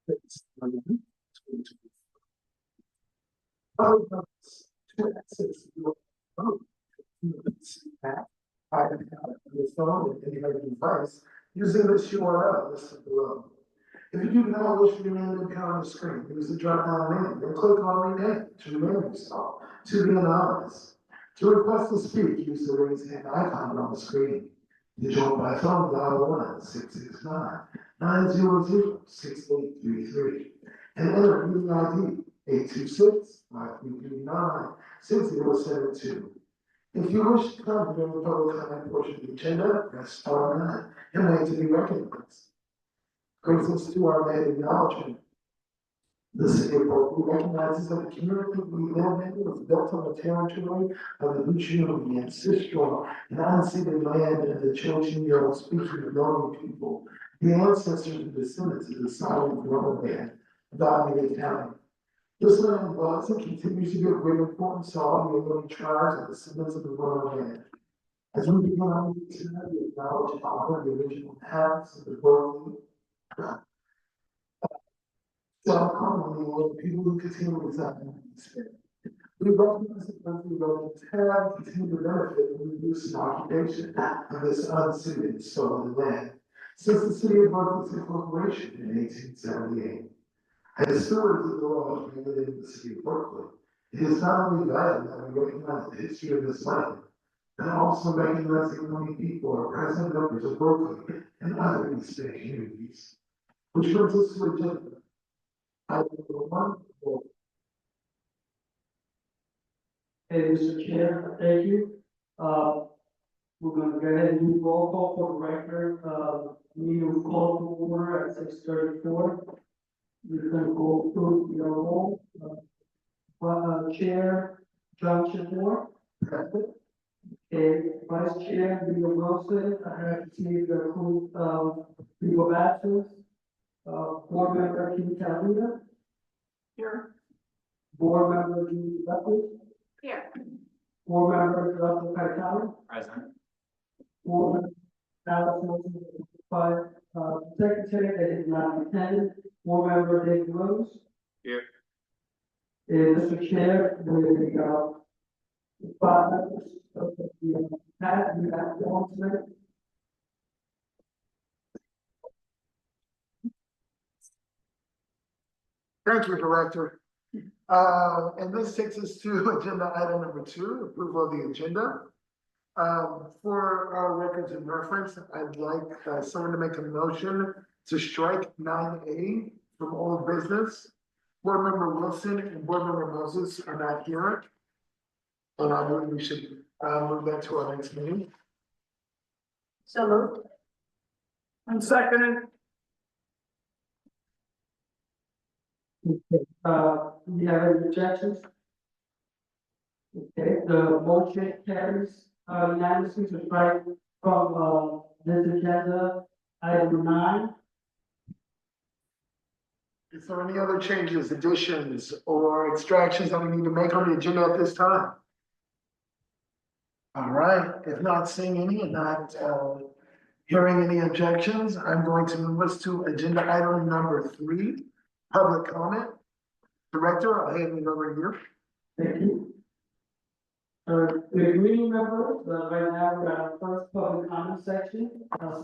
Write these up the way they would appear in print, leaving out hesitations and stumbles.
To access your phone, you can see that item on your phone and any other device using this URL listed below. If you do not wish for your name to appear on the screen, use the drop-down menu and click on Rename to rename yourself to be anonymous. To request to speak, use the raise hand icon on the screen. If you join by phone, dial 1-669-900-6833 and enter meeting ID 826-5339-6072. If you wish to come during the public comment portion of the agenda, press star 9 and wait to be recognized. Brings us to our main acknowledgement. The city of Berkeley recognizes that the community we live in was built on the territory of the Huchino, ancestral and unceded land of the Chochenyo speaking Roman people, the ancestors and descendants of the silent Roman man, Dominic County. This land was and continues to be of great importance to all the living tribes and descendants of the Roman man. As we begin our meeting tonight, we acknowledge and honor the original inhabitants of the Berkeley. So commonly, all the people who continue to reside in the state. We recognize that Berkeley residents have continued to benefit from the use and occupation of this unceded stolen land since the city of Berkeley's incorporation in 1878. As stewards of the laws regulating the city of Berkeley, it is not only vital that we recognize the history of this land, but also recognizing how many people are present members of Berkeley and other East Bay communities. Which brings us to agenda. Item number 1. Hey, Mr. Chair, thank you. We're going to go ahead and do roll call for the record. Meeting was called to order at 6:34. We're going to go through the roll. Chair John Chipmore. And Vice Chair Leo Wilson. I have received the proof of leave of absence. Board Member Kim Calvina. Here. Board Member Judy Buckley. Here. Board Member Russell Cartano. Present. Board Member Alice Wilson, Secretary that is not attended. Board Member David Rose. Here. And Mr. Chair, with the 5 members of the PAB, you have the alternate. Thank you, Director. And this takes us to agenda item number 2, approval of the agenda. For our records and reference, I'd like someone to make a motion to strike 9A from old business. Board Member Wilson and Board Member Moses are not here. And I believe we should move that to our next meeting. So moved. I'm seconded. Do you have any objections? Okay, the motion carries unanimously to strike from this agenda item 9. Is there any other changes, additions, or extractions that we need to make on the agenda at this time? All right, if not seeing any and not hearing any objections, I'm going to move us to agenda item number 3, public comment. Director, I'll hand it over here. Thank you. The meeting members, right now we're at our first public comment section.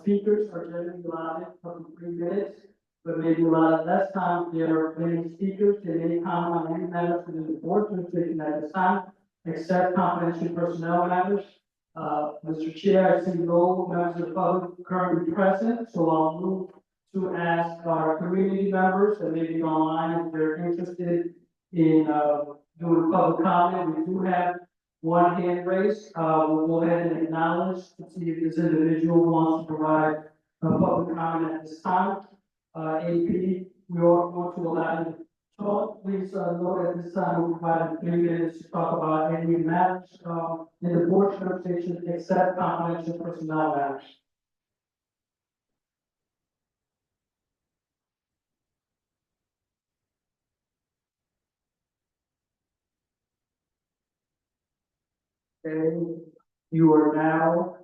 Speakers are generally allotted for 3 minutes, but maybe allotted less time. There are many speakers that may comment on any matters within the board jurisdiction at this time, except confidential personnel matters. Mr. Chair, I see no members of the public currently present, so I'll move to ask our community members that may be online if they're interested in doing public comment. We do have one hand raised. We'll go ahead and acknowledge to see if this individual wants to provide a public comment at this time. AP, we all want to allow you to talk. Please note at this time we're providing 3 minutes to talk about any matters in the board jurisdiction except confidential personnel matters. Okay, you are now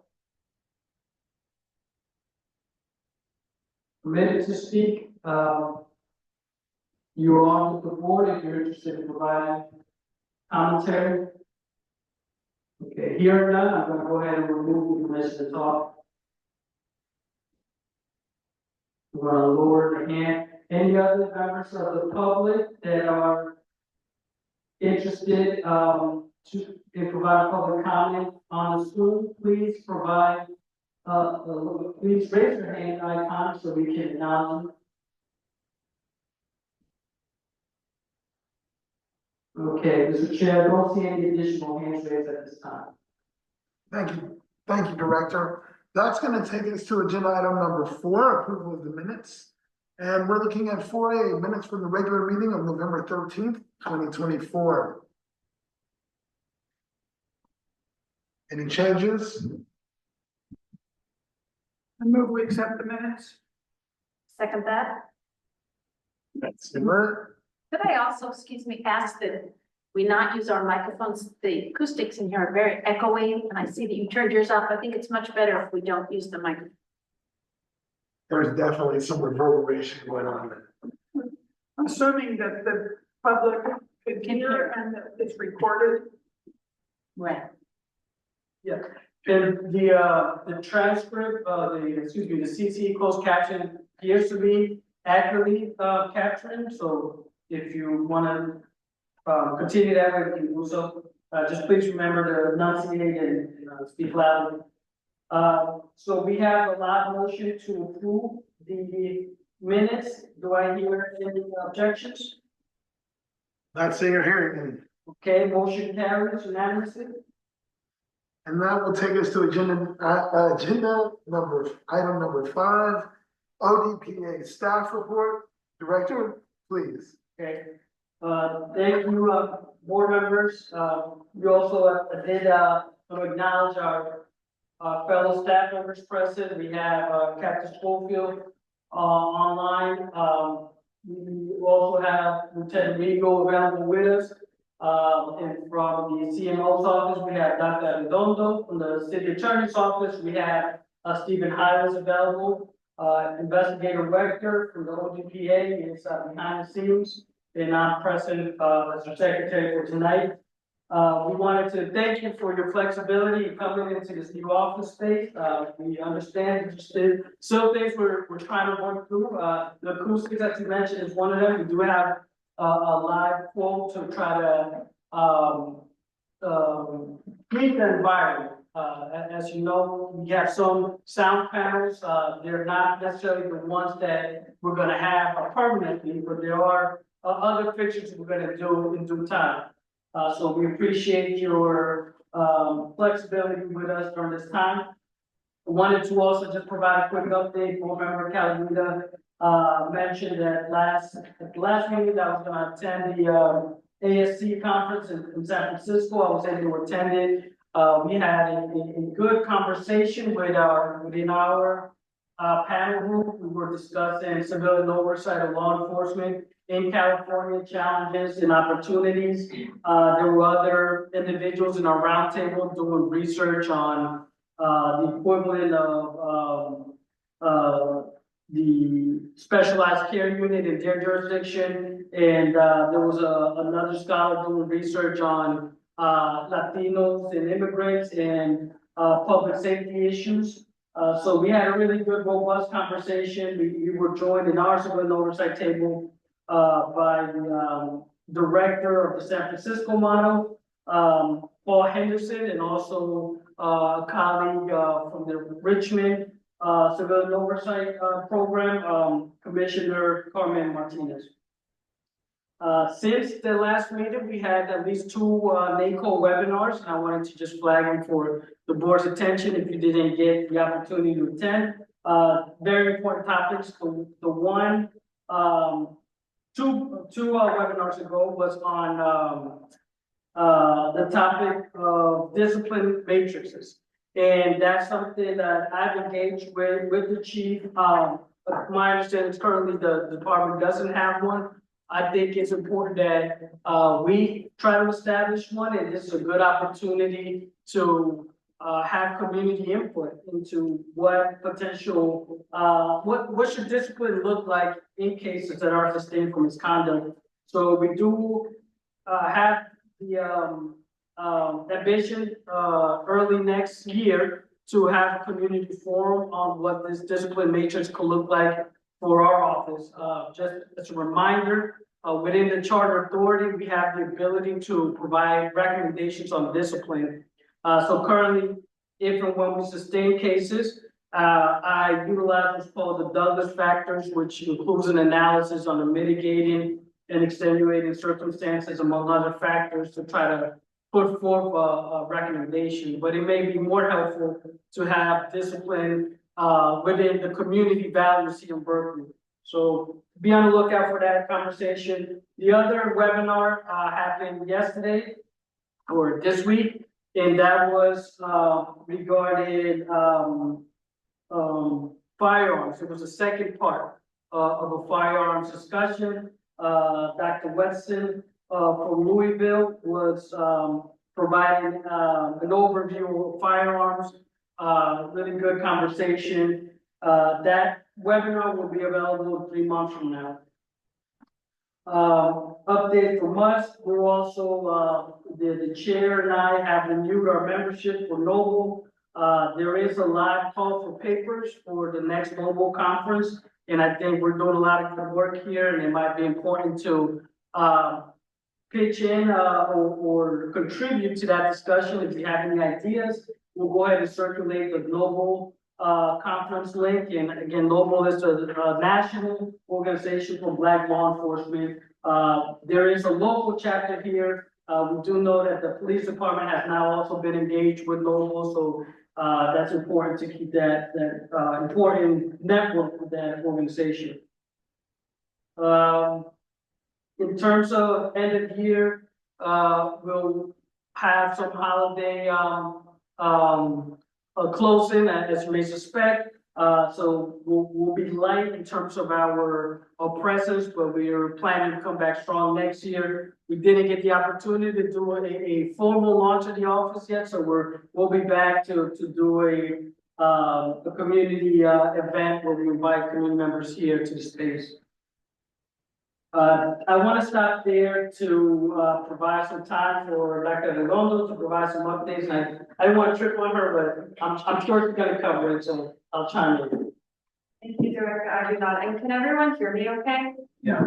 permitted to speak. You are on with the board if you're interested in providing commentary. Okay, hearing none, I'm gonna go ahead and remove the permission to talk. We're gonna lower the hand. Any other members of the public that are interested, in providing public comment on the school, please provide, please raise your hand icon so we can acknowledge you. Okay, Mr. Chair, I don't see any additional hands raised at this time. Thank you, Director. That's gonna take us to agenda item number 4, approval of the minutes. And we're looking at 4A, minutes from the regular meeting of November 13th, 2024. Any changes? I move we accept the minutes. Second that. Simmer. Could I also, excuse me, ask that we not use our microphones? The acoustics in here are very echoey, and I see that you turned yours off. I think it's much better if we don't use the microphone. There's definitely some reverberation going on. I'm assuming that the public could hear and that it's recorded. Right. Yeah, and the transcript, the CC closed caption appears to be accurately, capturing, so if you wanna, continue that way, you can do so. Just please remember to enunciate and speak loudly. So we have a loud motion to approve the minutes. Do I hear any objections? Not seeing or hearing any. Okay, motion carries unanimously. And that will take us to item number 5, ODPA staff report. Director, please. Okay, thank you, board members. We also did, acknowledge our fellow staff members present. We have, Captain Schofield, online. We also have Lieutenant Rigo available with us. And from the CMO's office, we have Dr. Redondo. From the city attorney's office, we have Stephen Hyles available. Investigator Rector from the ODPA is behind the scenes. And I'm present as your secretary for tonight. We wanted to thank you for your flexibility in coming into this new office space. We understand still things we're trying to work through. The acoustics that you mentioned is one of them. We do have a live quote to try to keep the environment. As you know, we have some sound panels. They're not necessarily the ones that we're going to have permanently, but there are other fixtures we're going to do in due time. So we appreciate your flexibility with us during this time. I wanted to also just provide a quick update. Board member Calavita mentioned that at the last meeting that I was going to attend the ASC conference in San Francisco. I was able to attend it. We had a good conversation within our panel group. We were discussing civilian oversight of law enforcement in California, challenges and opportunities. There were other individuals in our roundtable doing research on the equivalent of the specialized care unit in their jurisdiction. And there was another scholar doing research on Latinos and immigrants and public safety issues. So we had a really good, robust conversation. We were joined in our civilian oversight table by the director of the San Francisco model, Paul Henderson, and also a colleague from the Richmond civilian oversight program, Commissioner Carmen Martinez. Since the last meeting, we had at least 2 NACO webinars, and I wanted to just flag them for the board's attention if you didn't get the opportunity to attend. Very important topics. The one, two webinars ago was on the topic of discipline matrices. And that's something that I've engaged with the chief. My understanding is currently the department doesn't have one. I think it's important that we try to establish one, and this is a good opportunity to have community input into what potential, what should discipline look like in cases that are sustained for misconduct. So we do, have the, ambition, early next year to have a community forum on what this discipline matrix could look like for our office. Just as a reminder, within the charter authority, we have the ability to provide recommendations on discipline. So currently, if and when we sustain cases, I utilize what's called the Douglas factors, which includes an analysis on the mitigating and extenuating circumstances, among other factors, to try to put forth a recommendation. But it may be more helpful to have discipline within the community values here in Berkeley. So be on the lookout for that conversation. The other webinar happened yesterday or this week, and that was regarding firearms. It was the second part of a firearms discussion. Dr. Weston from Louisville was providing an overview of firearms. Really good conversation. That webinar will be available 3 months from now. Update from us, we're also, the chair and I have renewed our membership for Noble. There is a live call for papers for the next Noble conference, and I think we're doing a lot of good work here, and it might be important to pitch in or contribute to that discussion. If you have any ideas, we'll go ahead and circulate the Noble conference link. And again, Noble is a national organization for Black law enforcement. There is a local chapter here. We do know that the police department has now also been engaged with Noble, so that's important to keep that important network with that organization. In terms of end of year, we'll have some holiday closing, as you may suspect. So we'll be light in terms of our presence, but we are planning to come back strong next year. We didn't get the opportunity to do a formal launch of the office yet, so we'll be back to do a community event where we invite community members here to the space. I want to stop there to provide some time for Dr. Redondo to provide some updates. And I don't want to trip on her, but I'm sure she's going to cover it, so I'll chime in. Thank you, Director Aguilar. And can everyone hear me okay? Yeah.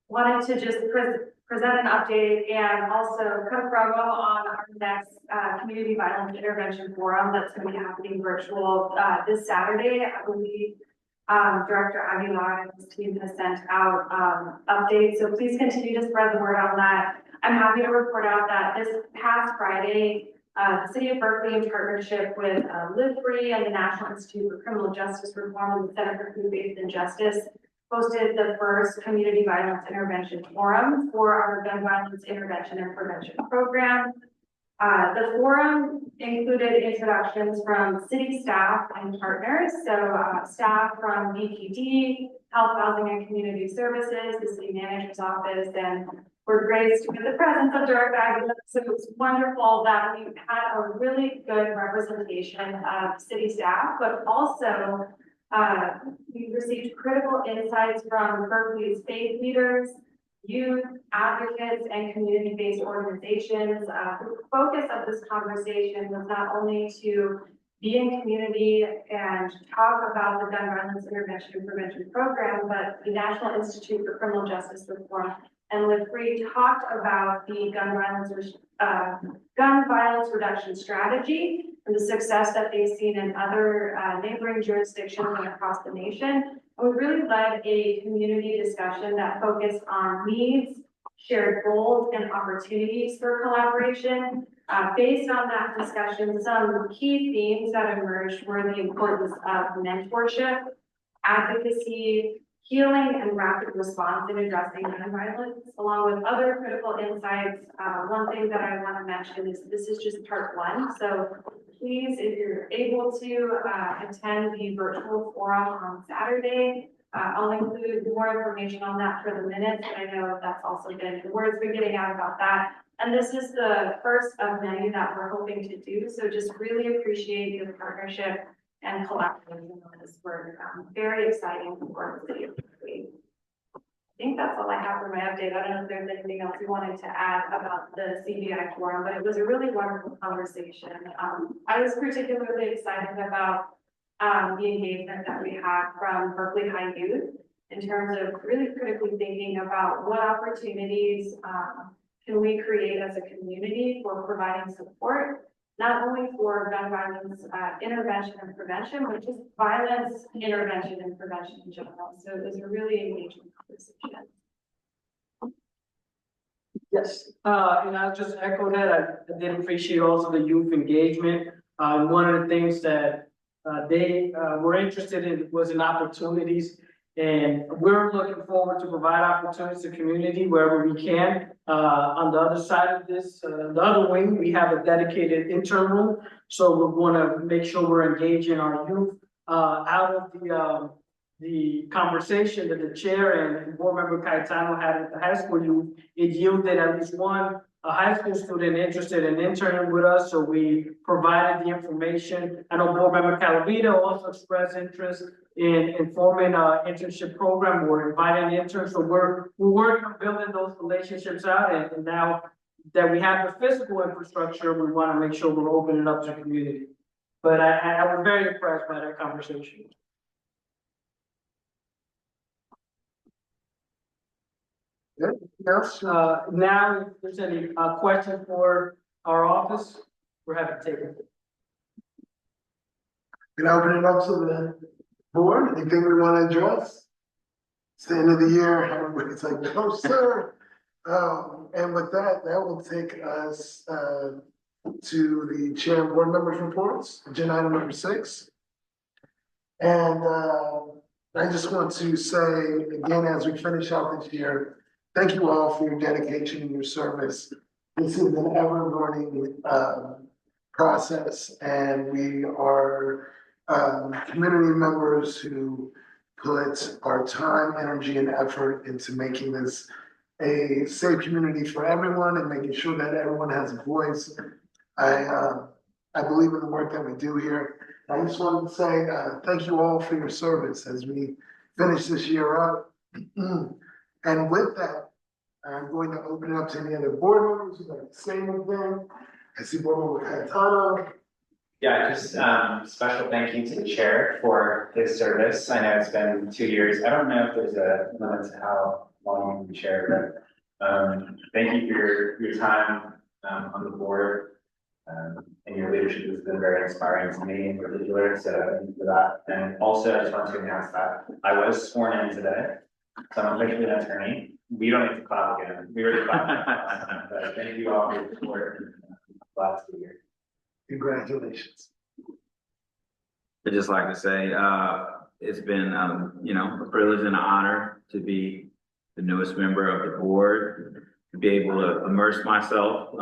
Wanted to just present an update and also put a promo on our next Community Violence Intervention Forum that's going to be happening virtual this Saturday. I believe Director Aguilar and his team has sent out updates, so please continue to spread the word on that. I'm happy to report out that this past Friday, the City of Berkeley, in partnership with Live Free and the National Institute for Criminal Justice Reform and the Center for Food-Based Injustice, hosted the first Community Violence Intervention Forum for our Gun Violence Intervention and Prevention Program. The forum included introductions from city staff and partners, so staff from BPD, Health, Housing, and Community Services, the City Manager's Office, and we're graced with the presence of Director Aguilar. So it's wonderful that we had a really good representation of city staff, but also we received critical insights from Berkeley's faith leaders, youth, advocates, and community-based organizations. The focus of this conversation was not only to be in community and talk about the Gun Violence Intervention and Prevention Program, but the National Institute for Criminal Justice Reform and Live Free talked about the gun violence reduction strategy and the success that they've seen in other neighboring jurisdictions and across the nation. And we really led a community discussion that focused on needs, shared goals, and opportunities for collaboration. Based on that discussion, some key themes that emerged were the importance of mentorship, advocacy, healing, and rapid response in addressing gun violence, along with other critical insights. One thing that I want to mention is this is just part one. So please, if you're able to attend the virtual forum on Saturday, I'll include more information on that for the minutes, but I know that's also been, the word's been getting out about that. And this is the first of many that we're hoping to do, so just really appreciate your partnership and collaboration on this work. Very exciting for the city of Berkeley. I think that's all I have for my update. I don't know if there's anything else you wanted to add about the CBI forum, but it was a really wonderful conversation. I was particularly excited about the engagement that we had from Berkeley High Youth in terms of really critically thinking about what opportunities can we create as a community for providing support, not only for gun violence intervention and prevention, but just violence intervention and prevention in general. So it was a really engaging conversation. Yes, and I'll just echo that. I did appreciate also the youth engagement. One of the things that they were interested in was in opportunities. And we're looking forward to provide opportunities to the community wherever we can. On the other side of this, the other wing, we have a dedicated intern room. So we want to make sure we're engaging our youth out of the conversation that the chair and board member Cayetano had with the high school youth. It yielded at least one high school student interested in interning with us, so we provided the information. I know board member Calavita also expressed interest in forming an internship program. We're inviting interns, so we're working on building those relationships out. And now that we have the physical infrastructure, we want to make sure we're opening up to the community. But I was very impressed by that conversation. Yes, Now, if there's any questions for our office, we're happy to take it. can I open it up to the board? Anything we want to address? It's the end of the year, everybody's like, no, sir. And with that, that will take us to the chair and board members' reports, agenda item number 6. And I just want to say again, as we finish out this year, thank you all for your dedication and your service. This is an ever-learning process, and we are community members who put our time, energy, and effort into making this a safe community for everyone and making sure that everyone has a voice. I believe in the work that we do here. I just wanted to say thank you all for your service as we finish this year up. And with that, I'm going to open it up to any other board members who'd like to say anything. I see board member Cayetano. Yeah, just special thank you to the chair for his service. I know it's been 2 years. I don't know if there's a limit to how long you can chair, but thank you for your time on the board. And your leadership has been very inspiring to me in particular, so thank you for that. And also, I just want to announce that I was sworn in today, so I'm officially an attorney. We don't need to clap again. We already clapped. But thank you all for your support. Glad to be here. Congratulations. I'd just like to say, it's been, a privilege and an honor to be the newest member of the board, to be able to immerse myself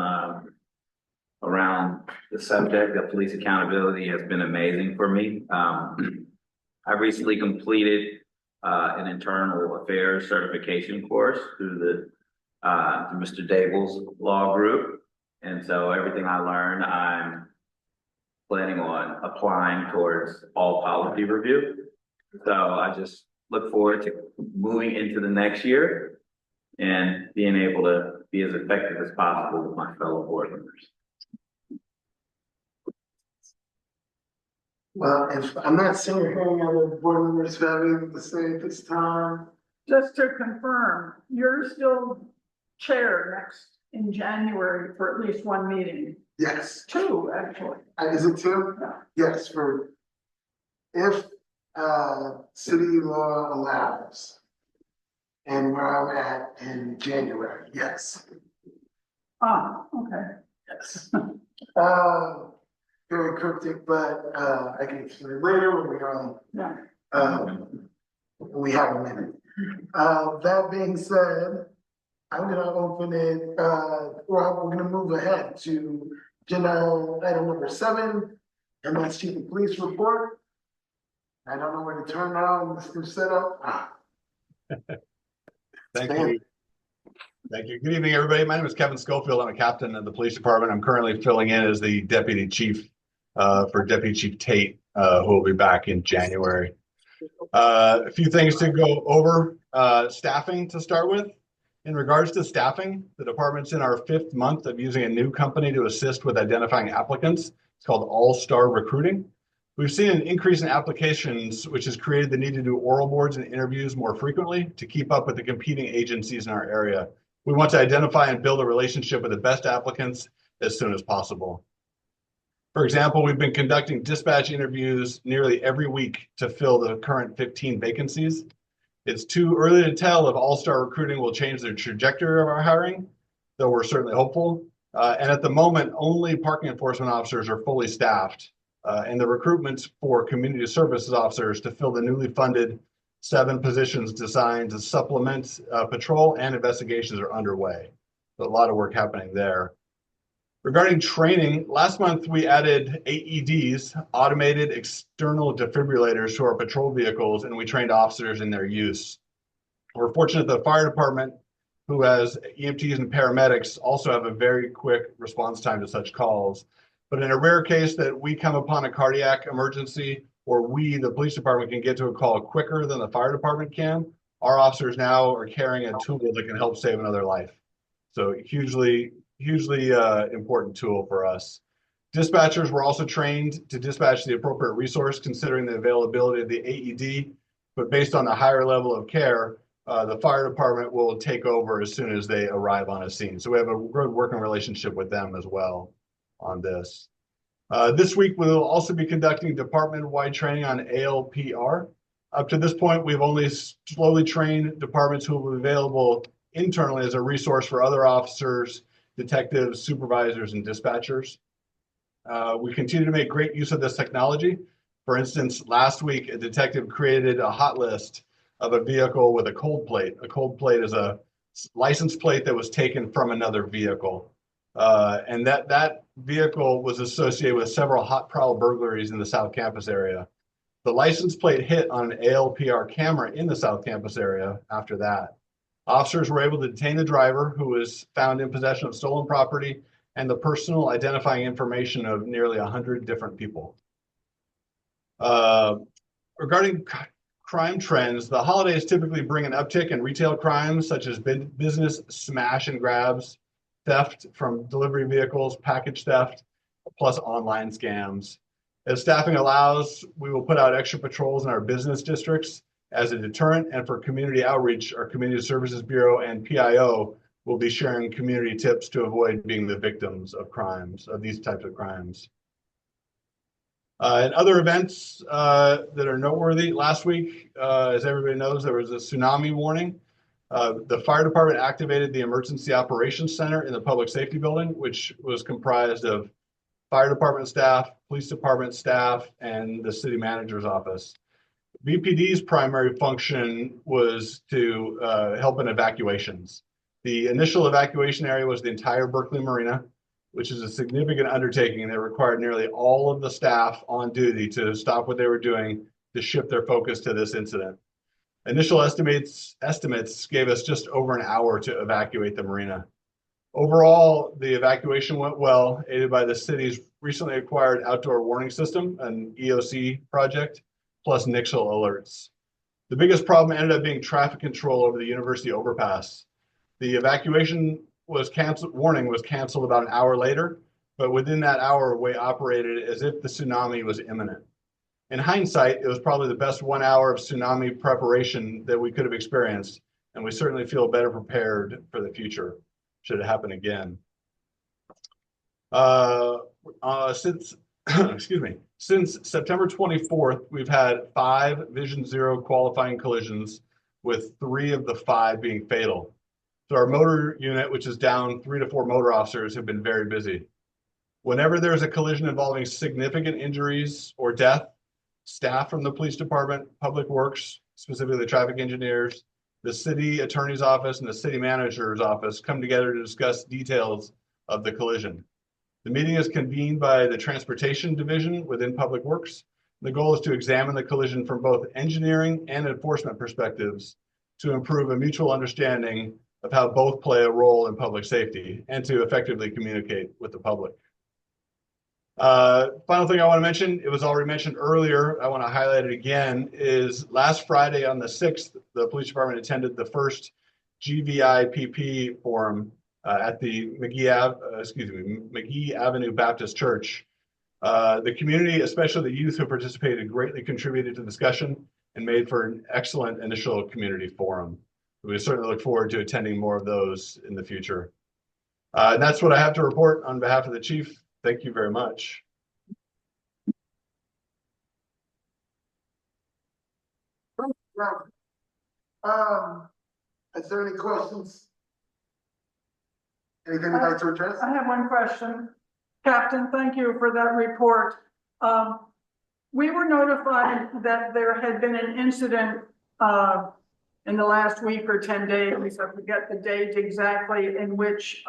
around the subject of police accountability has been amazing for me. I recently completed an internal affairs certification course through Mr. Dable's law group. And so everything I learned, I'm planning on applying towards all policy review. So I just look forward to moving into the next year and being able to be as effective as possible with my fellow board members. Well, if I'm not seeing or hearing other board members who have anything to say at this time. Just to confirm, you're still chair next in January for at least one meeting. Yes. 2, actually. Is it 2? Yeah. Yes, if city law allows, and where I'm at in January, yes. Ah, okay. Yes. Very cryptic, but I can explain later when we are Yeah. we have a minute. That being said, I'm gonna open it, we're gonna move ahead to agenda item number 7, and that's chief of police report. I don't know where to turn now in this new setup. Thank you. Thank you. Good evening, everybody. My name is Kevin Schofield. I'm a captain of the police department. I'm currently filling in as the deputy chief for Deputy Chief Tate, who will be back in January. A few things to go over. Staffing to start with. In regards to staffing, the department's in our 5th month of using a new company to assist with identifying applicants. It's called All Star Recruiting. We've seen an increase in applications, which has created the need to do oral boards and interviews more frequently to keep up with the competing agencies in our area. We want to identify and build a relationship with the best applicants as soon as possible. For example, we've been conducting dispatch interviews nearly every week to fill the current 15 vacancies. It's too early to tell if All-Star Recruiting will change the trajectory of our hiring, though we're certainly hopeful. And at the moment, only parking enforcement officers are fully staffed, and the recruitments for community services officers to fill the newly funded 7 positions designed to supplement patrol and investigations are underway. So a lot of work happening there. Regarding training, last month we added AEDs, automated external defibrillators, to our patrol vehicles, and we trained officers in their use. We're fortunate the fire department, who has EMTs and paramedics, also have a very quick response time to such calls. But in a rare case that we come upon a cardiac emergency, or we, the police department, can get to a call quicker than the fire department can, our officers now are carrying a tool that can help save another life. So hugely important tool for us. Dispatchers were also trained to dispatch the appropriate resource considering the availability of the AED, but based on the higher level of care, the fire department will take over as soon as they arrive on a scene. So we have a good working relationship with them as well on this. This week, we'll also be conducting department-wide training on ALPR. Up to this point, we've only slowly trained departments who will be available internally as a resource for other officers, detectives, supervisors, and dispatchers. We continue to make great use of this technology. For instance, last week, a detective created a hot list of a vehicle with a cold plate. A cold plate is a license plate that was taken from another vehicle. And that vehicle was associated with several hot prowl burglaries in the South Campus area. The license plate hit on an ALPR camera in the South Campus area after that. Officers were able to detain the driver, who was found in possession of stolen property and the personal identifying information of nearly 100 different people. Regarding crime trends, the holidays typically bring an uptick in retail crimes such as business smash and grabs, theft from delivery vehicles, package theft, plus online scams. As staffing allows, we will put out extra patrols in our business districts as a deterrent, and for community outreach, our Community Services Bureau and PIO will be sharing community tips to avoid being the victims of crimes, of these types of crimes. And other events that are noteworthy, last week, as everybody knows, there was a tsunami warning. The fire department activated the Emergency Operations Center in the Public Safety Building, which was comprised of fire department staff, police department staff, and the city manager's office. BPD's primary function was to help in evacuations. The initial evacuation area was the entire Berkeley Marina, which is a significant undertaking that required nearly all of the staff on duty to stop what they were doing to shift their focus to this incident. Initial estimates gave us just over an hour to evacuate the marina. Overall, the evacuation went well, aided by the city's recently acquired outdoor warning system, an EOC project, plus Nixle alerts. The biggest problem ended up being traffic control over the University overpass. The evacuation warning was canceled about an hour later, but within that hour, we operated as if the tsunami was imminent. In hindsight, it was probably the best 1 hour of tsunami preparation that we could have experienced, and we certainly feel better prepared for the future, should it happen again. Since September 24th, we've had 5 Vision Zero qualifying collisions, with 3 of the 5 being fatal. So our motor unit, which is down 3 to 4 motor officers, have been very busy. Whenever there's a collision involving significant injuries or death, staff from the police department, public works, specifically the traffic engineers, the city attorney's office, and the city manager's office come together to discuss details of the collision. The meeting is convened by the transportation division within public works. The goal is to examine the collision from both engineering and enforcement perspectives to improve a mutual understanding of how both play a role in public safety and to effectively communicate with the public. Final thing I want to mention, it was already mentioned earlier, I want to highlight it again, is last Friday on the 6th, the police department attended the first GVIPP forum at the McGee Avenue Baptist Church. The community, especially the youth who participated, greatly contributed to the discussion and made for an excellent initial community forum. We certainly look forward to attending more of those in the future. And that's what I have to report on behalf of the chief. Thank you very much. Is there any questions? Anything you'd like to address? I have one question. Captain, thank you for that report. We were notified that there had been an incident in the last week or 10 days, I forget the date exactly, in which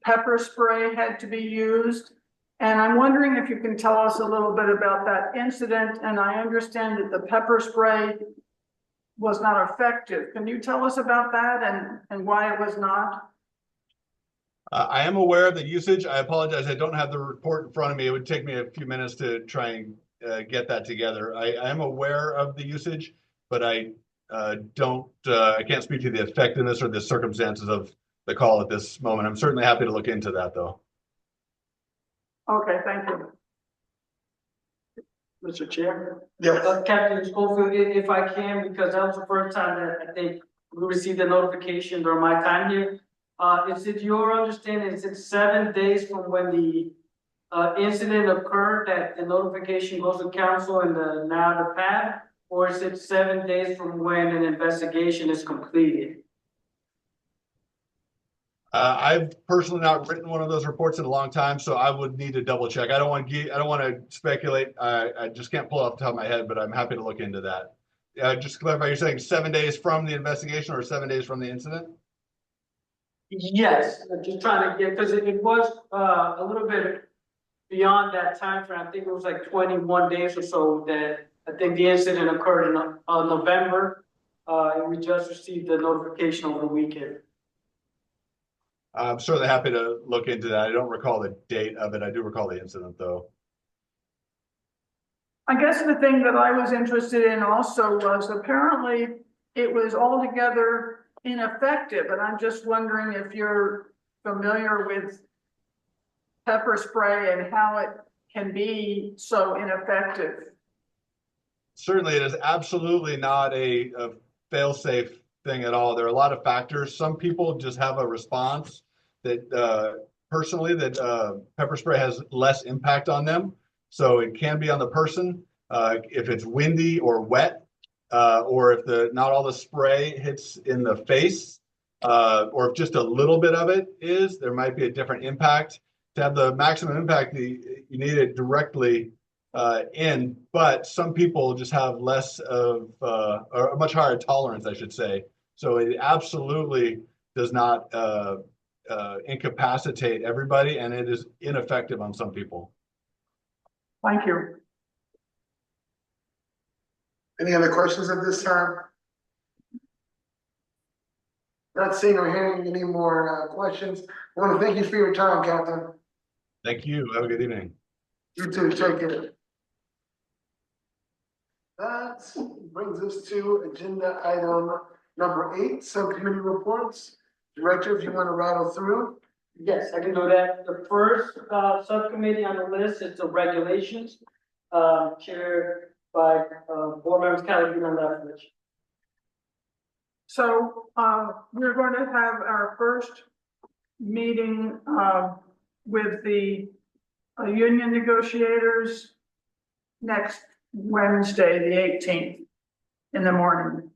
pepper spray had to be used. And I'm wondering if you can tell us a little bit about that incident. And I understand that the pepper spray was not effective. Can you tell us about that and why it was not? I am aware of the usage. I apologize. I don't have the report in front of me. It would take me a few minutes to try and get that together. I am aware of the usage, but I can't speak to the effectiveness or the circumstances of the call at this moment. I'm certainly happy to look into that though. Okay, thank you. Mr. Chair. Yes. Captain Schofield, if I can, because that was the first time that I think we received a notification during my time here. Is it your understanding, is it 7 days from when the incident occurred that the notification goes to council and now the PAB? Or is it 7 days from when an investigation is completed? I've personally not written one of those reports in a long time, so I would need to double check. I don't want to speculate. I just can't pull it off the top of my head, but I'm happy to look into that. Just to clarify, you're saying 7 days from the investigation or 7 days from the incident? Yes, I'm just trying to get, because it was a little bit beyond that time frame. I think it was like 21 days or so that I think the incident occurred in November, and we just received the notification over the weekend. I'm certainly happy to look into that. I don't recall the date of it. I do recall the incident though. I guess the thing that I was interested in also was apparently it was altogether ineffective. And I'm just wondering if you're familiar with pepper spray and how it can be so ineffective. Certainly, it is absolutely not a fail-safe thing at all. There are a lot of factors. Some people just have a response that personally that pepper spray has less impact on them. So it can be on the person if it's windy or wet, or if not all the spray hits in the face, or if just a little bit of it is, there might be a different impact. To have the maximum impact, you need it directly in, but some people just have less of, or a much higher tolerance, I should say. So it absolutely does not incapacitate everybody, and it is ineffective on some people. Thank you. Any other questions at this time? Not seeing or hearing any more questions. I want to thank you for your time, Captain. Thank you. Have a good evening. You too. Take care. That brings us to agenda item number 8, subcommittee reports. Director, if you want to rattle through. Yes, I can do that. The first subcommittee on the list is the regulations, chaired by board members Calhoun and Lethbridge. So we're going to have our first meeting with the union negotiators next Wednesday, the 18th in the morning.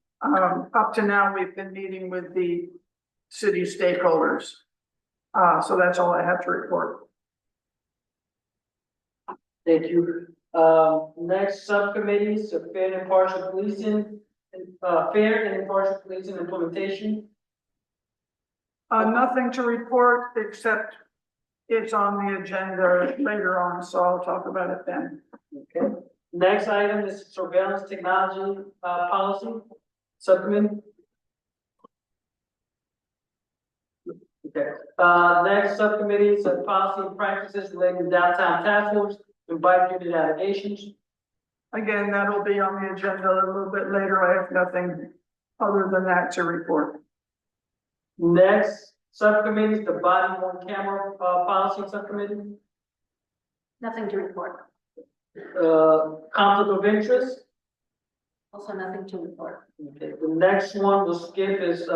Up to now, we've been meeting with the city stakeholders. So that's all I have to report. Thank you. Next subcommittee is fair and impartial policing, fair and impartial policing implementation. Nothing to report except it's on the agenda later on, so I'll talk about it then. Okay. Next item is surveillance technology policy subcommittee. Okay, next subcommittee is policy and practices related to downtown task force, invite unit allegations. Again, that'll be on the agenda a little bit later. I have nothing other than that to report. Next subcommittee is the body worn camera, policy subcommittee. Nothing to report. Conflict of interest. Also nothing to report. Okay, the next one we'll skip is,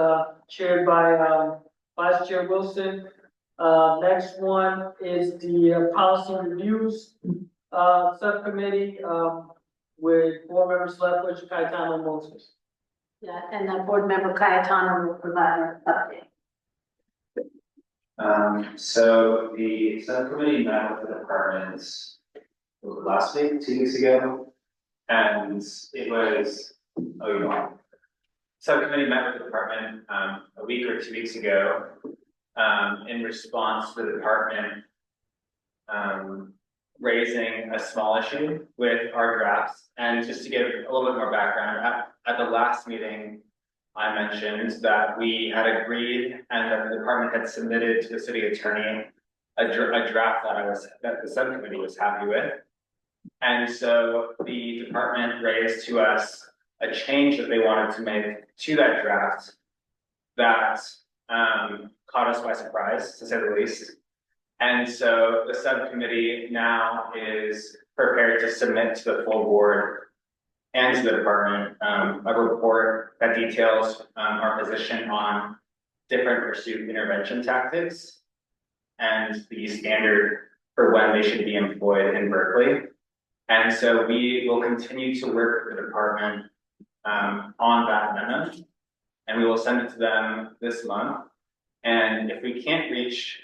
chaired by, Vice Chair Wilson. Next one is the policy reviews, subcommittee, with board members Leftwich, Cayetano, Moses. Yeah, and board member Cayetano will provide an update. So the subcommittee met with the departments last week, 2 weeks ago, and it was, subcommittee met with the department, a week or 2 weeks ago, in response to the department, raising a small issue with our drafts. And just to give a little bit more background, at the last meeting, I mentioned that we had agreed and that the department had submitted to the city attorney a draft that the subcommittee was happy with. And so the department raised to us a change that they wanted to make to that draft that caught us by surprise, to say the least. And so the subcommittee now is prepared to submit to the full board and to the department a report that details our position on different pursuit intervention tactics and the standard for when they should be employed in Berkeley. And so we will continue to work with the department on that amendment, and we will send it to them this month. And if we can't reach,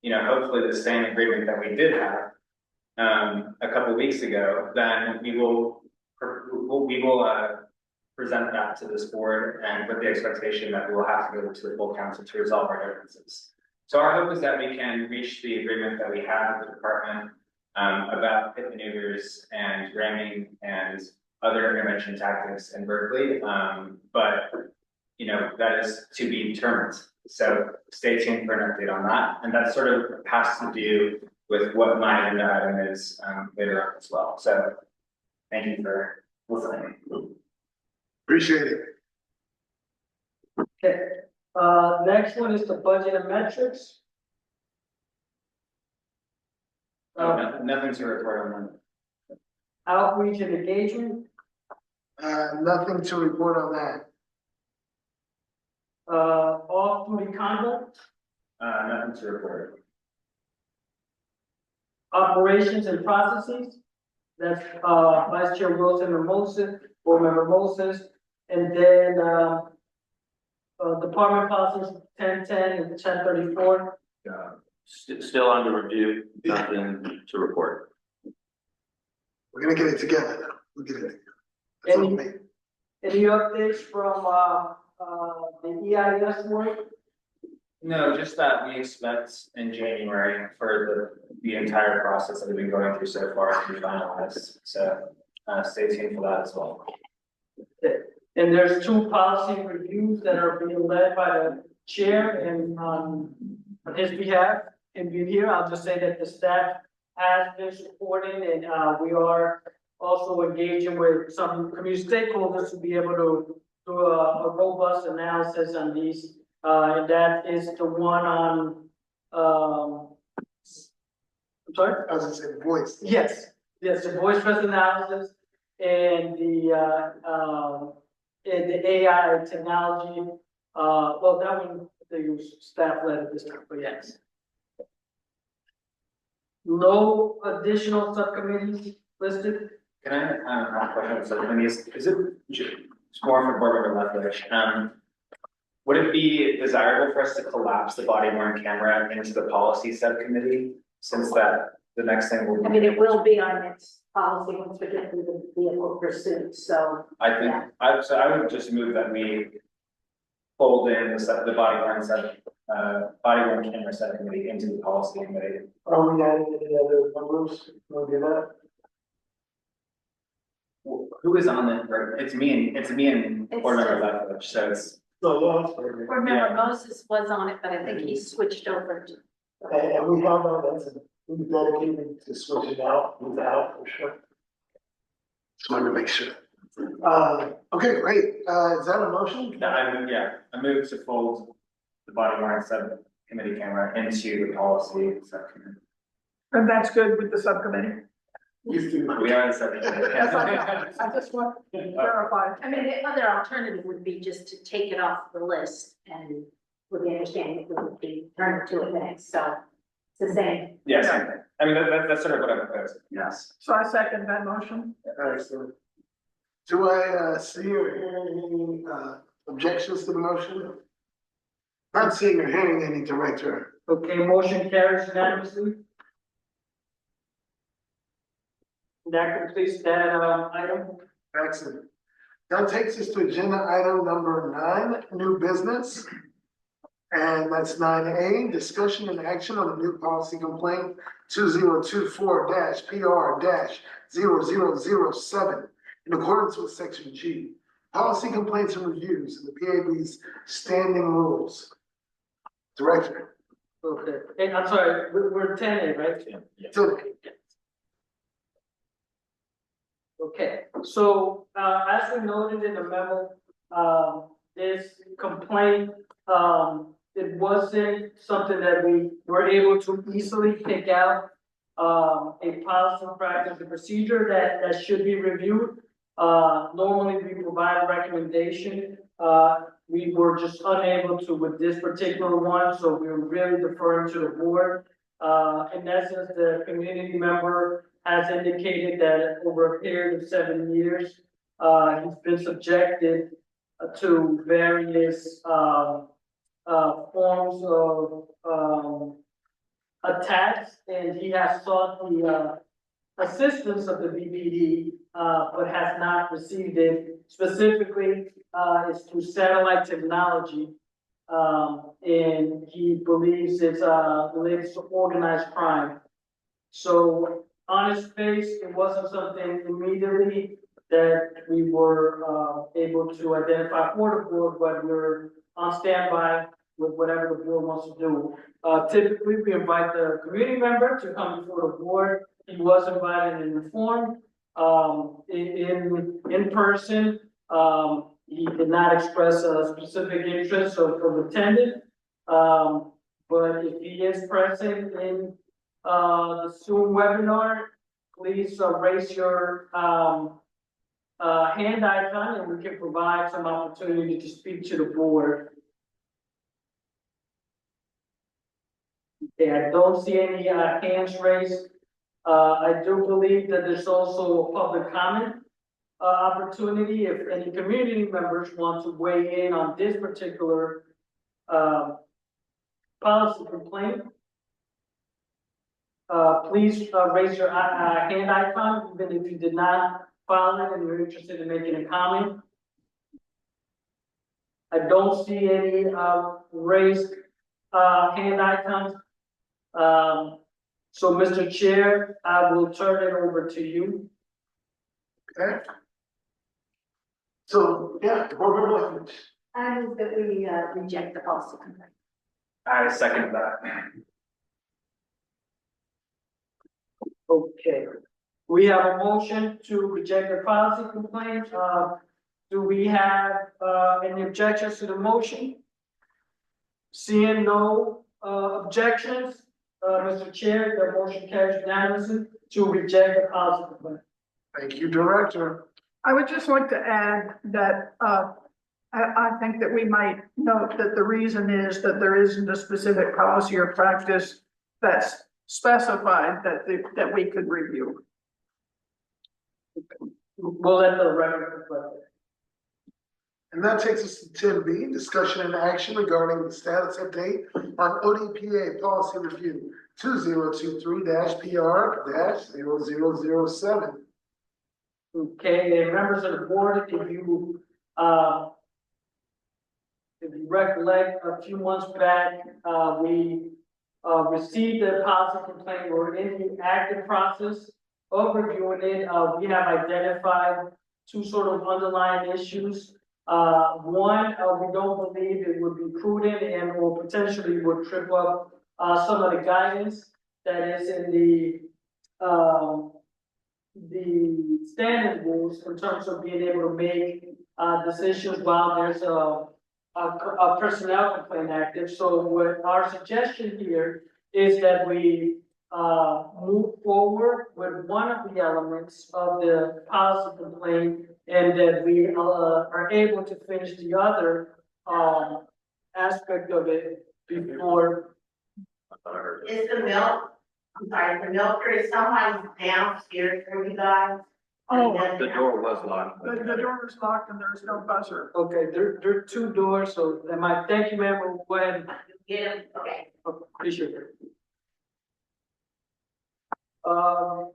hopefully the same agreement that we did have a couple weeks ago, then we will present that to this board, and with the expectation that we will have to go to the full council to resolve our differences. So our hope is that we can reach the agreement that we have with the department about pit maneuvers and ramming and other intervention tactics in Berkeley. But that is to be determined. So stay tuned for an update on that. And that sort of has to do with what my agenda item is later on as well. So thank you for listening. Appreciate it. Okay, next one is the budget and metrics. Nothing to report on that. Outreach and engagement, Nothing to report on that. off-duty conduct, Nothing to report. operations and processes. That's, Vice Chair Wilson and Moses, Board Member Moses, and then, department policies 1010 and 1034. Still under review, nothing to report. We're gonna get it together now. We'll get it together. That's all me. Any updates from, the EIS work? No, just that we expect in January for the entire process that we've been going through so far to be finalized. So stay tuned for that as well. And there's 2 policy reviews that are being led by the chair and, on his behalf. And being here, I'll just say that the staff has been supporting, and, we are also engaging with some community stakeholders to be able to do a robust analysis on these. And that is the one on, I'm sorry? I was gonna say voice. Yes, the voice stress analysis and the AI technology. Well, that one, they use staff led this time, but yes. No additional subcommittees listed. Can I ask a question on subcommittees? Is it it's more for board member Leftwich? Would it be desirable for us to collapse the body worn camera into the policy subcommittee, since that the next thing will be? I mean, it will be on its policy once we get through the vehicle pursuit, so. I think, I would just move that we fold in the body worn camera subcommittee into the policy committee. Are we adding any other members? We'll do that. Who is on it? It's me and board member Leftwich, so it's. Board member Moses was on it, but I think he switched over to. And we have that as a, we dedicated to switching out without for sure. Just wanted to make sure. Okay, great. Is that a motion? No, I moved to fold the body worn subcommittee camera into the policy subcommittee. And that's good with the subcommittee? We are the subcommittee. Yes, I just want to verify. I mean, the other alternative would be just to take it off the list and with the understanding that we would be turned to it next, so it's the same. Yes, I mean, that's sort of what I proposed. Yes. So I second that motion. Excellent. Do I see or hear any objections to the motion? Not seeing or hearing any, Director. Okay, motion carries unanimously. That completes that, item. Excellent. That takes us to agenda item number 9, new business. And that's 9A, discussion and action on the new policy complaint 2024-PR-0007 in accordance with section G. Policy complaints and reviews in the PAB's standing rules. Director. Okay, hey, I'm sorry, we're 10A, right? So, Okay, so, as we noted in the memo, this complaint, it wasn't something that we were able to easily pick out. A policy, practice, and procedure that should be reviewed. Normally we provide a recommendation. We were just unable to with this particular one, so we were really deferring to the board. In essence, the community member has indicated that over a period of 7 years, he's been subjected to various forms of attacks, and he has sought the assistance of the BPD, but has not received it. Specifically, it's through satellite technology, and he believes it's related to organized crime. So on his face, it wasn't something immediately that we were able to identify for the board, but we're on standby with whatever the board wants to do. Typically, we invite the community member to come before the board. He was invited and informed in person. He did not express a specific interest of attending. But if he is present in the Zoom webinar, please raise your hand icon and we can provide some opportunity to speak to the board. Okay, I don't see any hands raised. I do believe that there's also a public comment opportunity if any community members want to weigh in on this particular policy complaint. Please raise your hand icon, even if you did not file it and you're interested in making a comment. I don't see any raised hand icons. So, Mr. Chair, I will turn it over to you. okay. So, yeah, board member Lynch. I move that we reject the policy complaint. I second that. Okay. We have a motion to reject the policy complaint. Do we have any objections to the motion? Seeing no objections, Mr. Chair, the motion carries unanimously to reject the policy complaint. Thank you, Director. I would just like to add that, I think that we might note that the reason is that there isn't a specific policy or practice that's specified that we could review. We'll let the record reflect it. And that takes us to 10B, discussion and action regarding the status update on ODPA policy review 2023-PR-0007. Okay, and members of the board, if you recollect, a few months back, we received a policy complaint. We're in the active process of reviewing it. We have identified two sort of underlying issues. One, we don't believe it would be prudent and or potentially would trip up, some of the guidance that is in the standard rules in terms of being able to make, decisions while there's a personnel complaint active. So what our suggestion here is that we, move forward with one of the elements of the policy complaint and that we, are able to finish the other, aspect of it before. Is the milk, I'm sorry, the milk crate sometimes downstairs for you guys? Oh, The door was locked. the door is locked and there's no buzzer. Okay, there are two doors, so, thank you, ma'am, we'll go ahead and Get them, okay. appreciate it.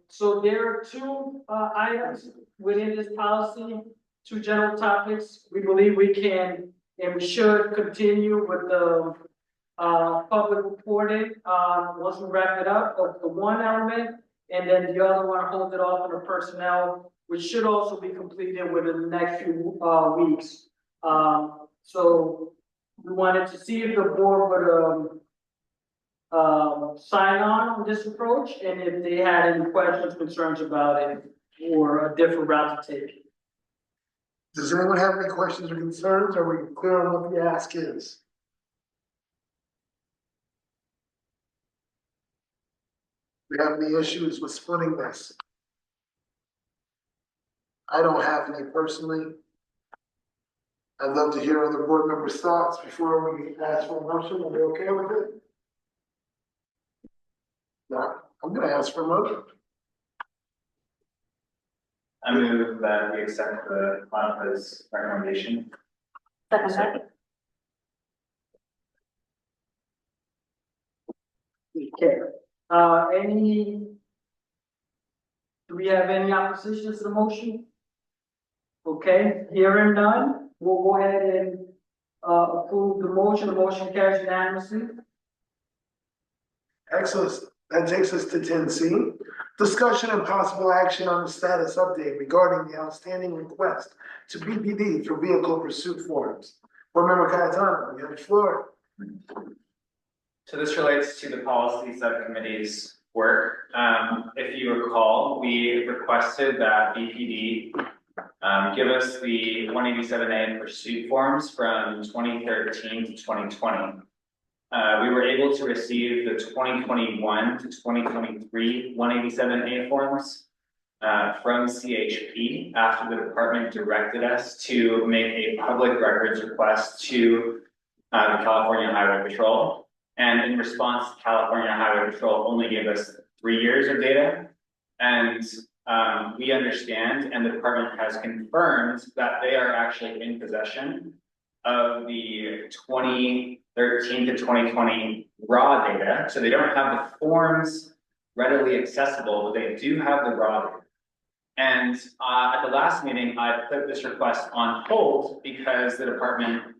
So there are two, items within this policy, two general topics. We believe we can and we should continue with the, public reporting, once we wrap it up of the one element. And then the other one, hold it off on the personnel, which should also be completed within the next few, weeks. So we wanted to see if the board would, sign on this approach, and if they had any questions, concerns about it, or a different route to take. Does anyone have any questions or concerns? Are we clear on what the ask is? We have any issues with splitting this? I don't have any personally. I'd love to hear other board members' thoughts before we ask for a motion. Are we okay with it? No, I'm gonna ask for a motion. I move that we accept the Monica's recommendation. Second. Okay, do we have any opposition to the motion? Okay, hearing none, we'll go ahead and, approve the motion. The motion carries unanimously. Excellent. That takes us to 10C. Discussion and possible action on the status update regarding the outstanding request to BPD for vehicle pursuit forms. Board Member Cayetano, you have the floor. So this relates to the policy subcommittee's work. If you recall, we requested that BPD give us the 187A pursuit forms from 2013 to 2020. We were able to receive the 2021 to 2023 187A forms from CHP after the department directed us to make a public records request to the California Highway Patrol. And in response, California Highway Patrol only gave us 3 years of data. And we understand, and the department has confirmed that they are actually in possession of the 2013 to 2020 raw data. So they don't have the forms readily accessible, but they do have the raw data. And at the last meeting, I put this request on hold because the department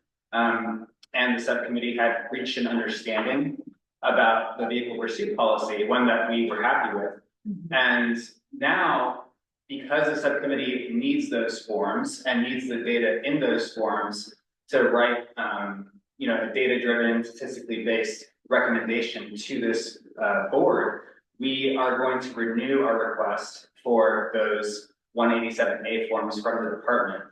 and the subcommittee had reached an understanding about the vehicle pursuit policy, one that we were happy with. And now, because the subcommittee needs those forms and needs the data in those forms to write, a data-driven, statistically based recommendation to this board, we are going to renew our request for those 187A forms from the department.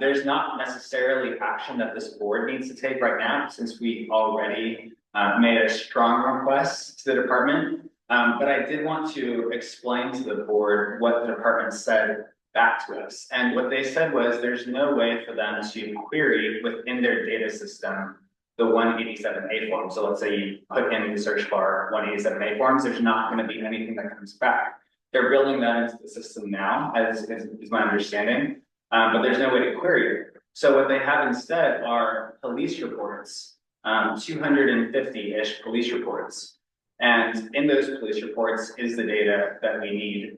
There's not necessarily action that this board needs to take right now, since we already made a strong request to the department. But I did want to explain to the board what the department said back to us. And what they said was there's no way for them to query within their data system the 187A form. So let's say you put in the search bar 187A forms, there's not going to be anything that comes back. They're building that into the system now, as is my understanding. But there's no way to query it. So what they have instead are police reports, 250-ish police reports. And in those police reports is the data that we need,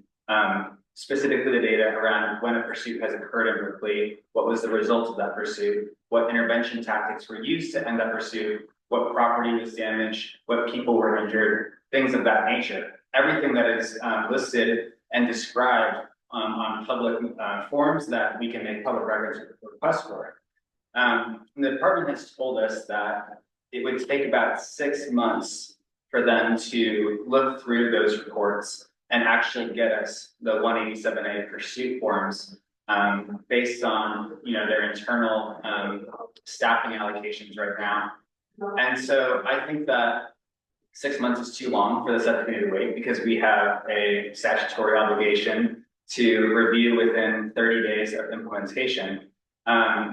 specifically the data around when a pursuit has occurred in Berkeley, what was the result of that pursuit, what intervention tactics were used to end that pursuit, what property was damaged, what people were injured, things of that nature. Everything that is listed and described on public, forms that we can make public records requests for. The department has told us that it would take about 6 months for them to look through those reports and actually get us the 187A pursuit forms, based on, their internal, staffing allocations right now. And so I think that 6 months is too long for the subcommittee to wait, because we have a statutory obligation to review within 30 days of implementation.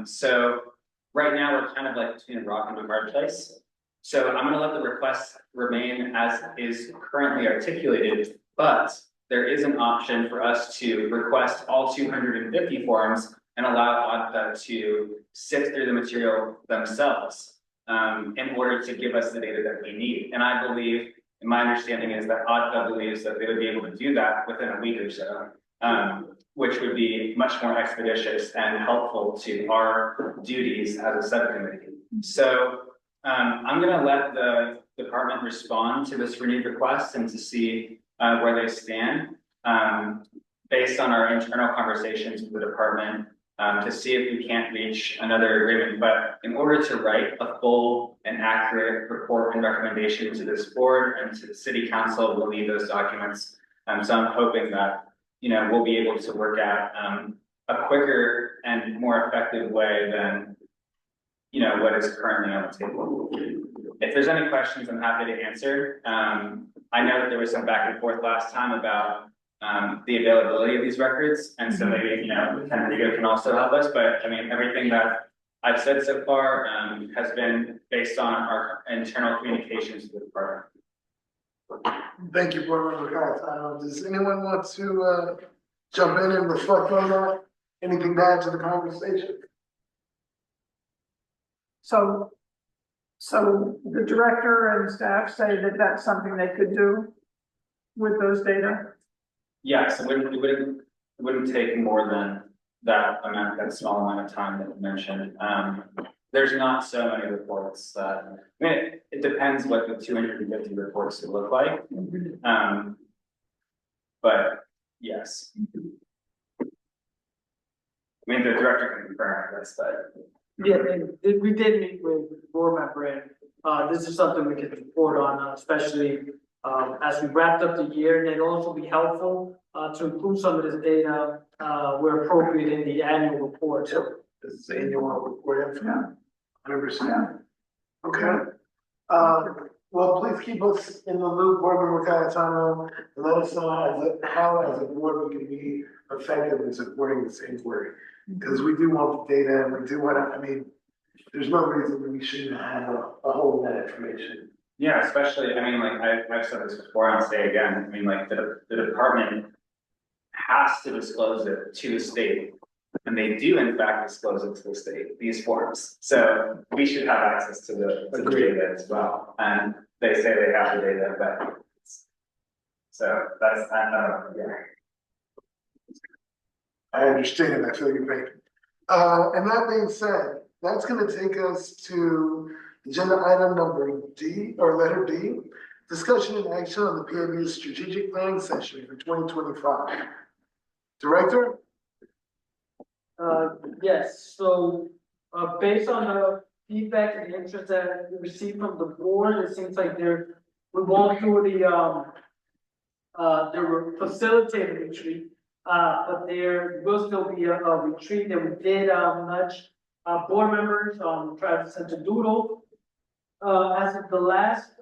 So right now we're kind of like between a rock and a hard place. So I'm going to let the request remain as is currently articulated, but there is an option for us to request all 250 forms and allow ODPA to sift through the material themselves, in order to give us the data that we need. And I believe, and my understanding is that ODPA believes that they would be able to do that within a week or so, which would be much more expeditious and helpful to our duties as a subcommittee. So I'm going to let the department respond to this renewed request and to see where they stand, based on our internal conversations with the department, to see if we can't reach another agreement. But in order to write a full and accurate report and recommendation to this board and to the city council, we'll need those documents. So I'm hoping that, we'll be able to work out a quicker and more effective way than, what is currently on the table. If there's any questions, I'm happy to answer. I know that there was some back and forth last time about the availability of these records, and so maybe, Ken Rigo can also help us, but I mean, everything that I've said so far has been based on our internal communications with the department. Thank you, Board Member Cox. Does anyone want to jump in and reflect on that? Anything to add to the conversation? So the director and staff say that that's something they could do with those data? Yes, it wouldn't take more than that small amount of time that you mentioned. There's not so many reports that, I mean, it depends what the 250 reports would look like. But yes. I mean, the director can confirm this, but. Yeah, we did meet with the board member, and this is something we can report on, especially as we wrapped up the year, and it'll also be helpful to include some of this data where appropriate in the annual report. This is annual report. Yeah. 100%. Okay. Well, please keep us in the loop, Board Member Cayetano, and let us know how as a board we can be effective in supporting this inquiry. Because we do want the data, and we do want to, I mean, there's no reason we shouldn't have a whole of that information. Yeah, especially, I mean, like, I've said this before, and I'll say again, I mean, like, the department has to disclose it to the state. And they do in fact disclose it to the state, these forms. So we should have access to the data as well. And they say they have the data, but so that's, yeah. I understand, I feel your pain. And that being said, that's gonna take us to agenda item number D, or letter D, discussion and action on the PAB strategic planning session for 2025. Director? Yes, so based on the feedback and interest that we received from the board, it seems like we're going through the facilitated retreat, but there will still be a retreat that we did nudge board members try to send a doodle. As of the last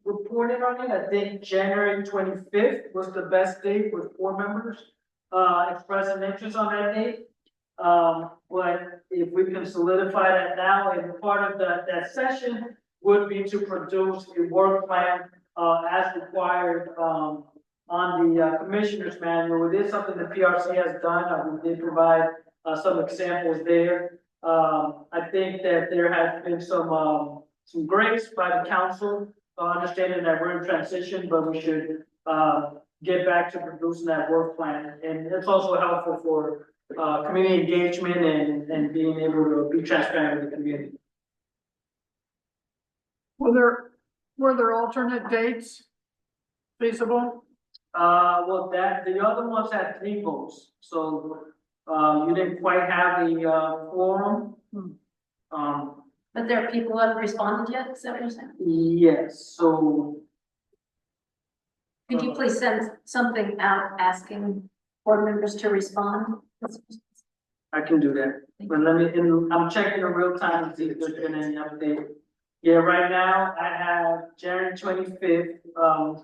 reported on it, I think January 25th was the best date with board members expressing interest on that date. But if we can solidify that now, and part of that session would be to produce a work plan as required on the commissioner's manual. It is something the PRC has done. We did provide some examples there. I think that there has been some grace by the council, understanding that we're in transition, but we should get back to producing that work plan. And it's also helpful for community engagement and being able to be transparent with the community. Were there alternate dates feasible? Well, the other ones had 3 votes, so, you didn't quite have the, quorum. But there are people who haven't responded yet, is that what you're saying? Yes, so, Could you please send something out asking board members to respond? I can do that, but I'm checking in real time to see if there's been any update. Yeah, right now, I have January 25th,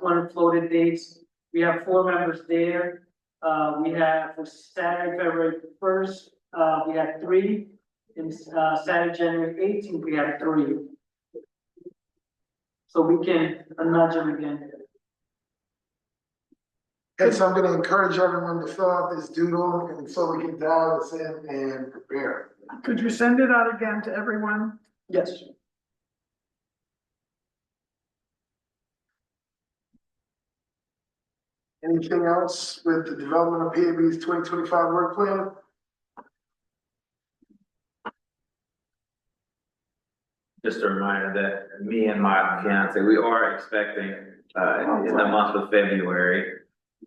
one floated dates. We have 4 members there. We have for Saturday, February 1st, we have 3. And, Saturday, January 18th, we have 3. So we can nudge them again. And so I'm gonna encourage everyone to fill out this doodle and so we can dial this in and prepare. Could you send it out again to everyone? Yes. Anything else with the development of PAB's 2025 work plan? Just a reminder that me and my fiance, we are expecting, in the month of February.